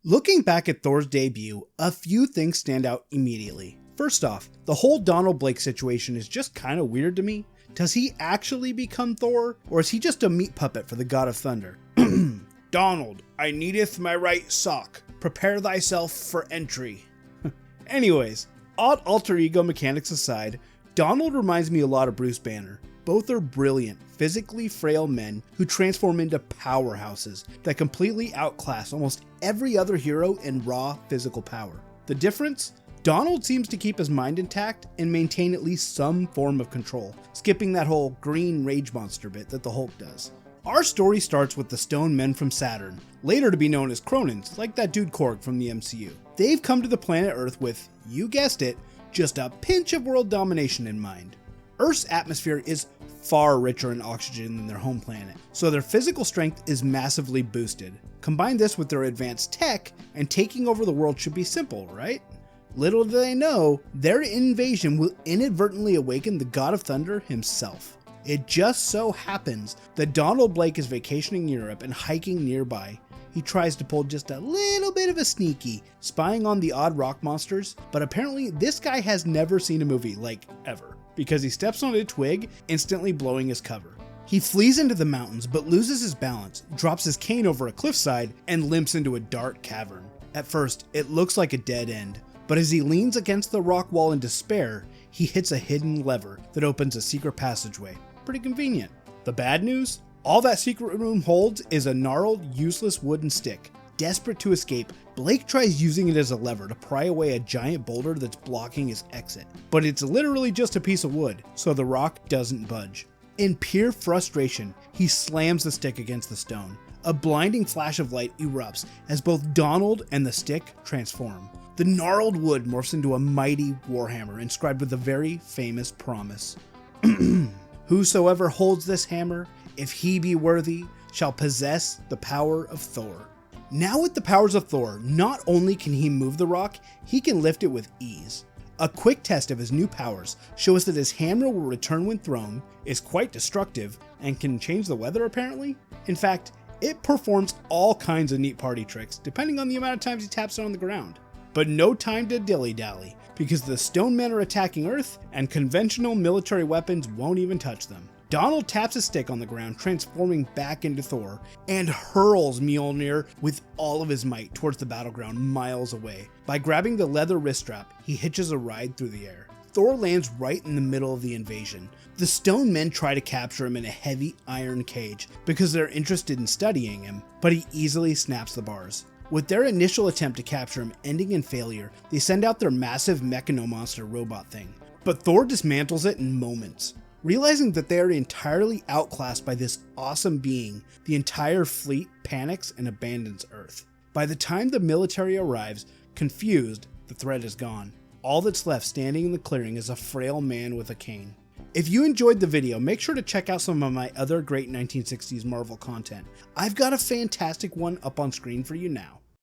Looking back at Thor's debut, a few things stand out immediately. First off, the whole Donald Blake situation is just kind of weird to me. Does he actually become Thor, or is he just a meat puppet for the God of Thunder? Donald, I needeth my right sock. Prepare thyself for entry. Anyways, odd alter ego mechanics aside, Donald reminds me a lot of Bruce Banner. Both are brilliant, physically frail men who transform into powerhouses that completely outclass almost every other hero in raw physical power. The difference? Donald seems to keep his mind intact and maintain at least some form of control, skipping that whole green rage monster bit that the Hulk does. Our story starts with the stone men from Saturn, later to be known as Kronans, like that dude Korg from the MCU. They've come to the planet Earth with, you guessed it, just a pinch of world domination in mind. Earth's atmosphere is far richer in oxygen than their home planet, so their physical strength is massively boosted. Combine this with their advanced tech, and taking over the world should be simple, right? Little do they know, their invasion will inadvertently awaken the God of Thunder himself. It just so happens that Donald Blake is vacationing in Europe and hiking nearby. He tries to pull just a little bit of a sneaky, spying on the odd rock monsters, but apparently this guy has never seen a movie, like ever, because he steps on a twig, instantly blowing his cover. He flees into the mountains but loses his balance, drops his cane over a cliffside, and limps into a dark cavern. At first, it looks like a dead end, but as he leans against the rock wall in despair, he hits a hidden lever that opens a secret passageway. Pretty convenient. The bad news? All that secret room holds is a gnarled, useless wooden stick. Desperate to escape, Blake tries using it as a lever to pry away a giant boulder that's blocking his exit. But it's literally just a piece of wood, so the rock doesn't budge. In pure frustration, he slams the stick against the stone. A blinding flash of light erupts as both Donald and the stick transform. The gnarled wood morphs into a mighty warhammer inscribed with a very famous promise. Whosoever holds this hammer, if he be worthy, shall possess the power of Thor. Now with the powers of Thor, not only can he move the rock, he can lift it with ease. A quick test of his new powers shows that his hammer will return when thrown, is quite destructive, and can change the weather apparently. In fact, it performs all kinds of neat party tricks depending on the amount of times he taps it on the ground. But no time to dilly-dally, because the stone men are attacking Earth, and conventional military weapons won't even touch them. Donald taps his stick on the ground, transforming back into Thor, and hurls Mjolnir with all of his might towards the battleground miles away. By grabbing the leather wrist strap, he hitches a ride through the air. Thor lands right in the middle of the invasion. The stone men try to capture him in a heavy iron cage because they're interested in studying him, but he easily snaps the bars. With their initial attempt to capture him ending in failure, they send out their massive Mechanomonster robot thing. But Thor dismantles it in moments. Realizing that they are entirely outclassed by this awesome being, the entire fleet panics and abandons Earth. By the time the military arrives, confused, the threat is gone. All that's left standing in the clearing is a frail man with a cane. If you enjoyed the video, make sure to check out some of my other great 1960s Marvel content. I've got a fantastic one up on screen for you now.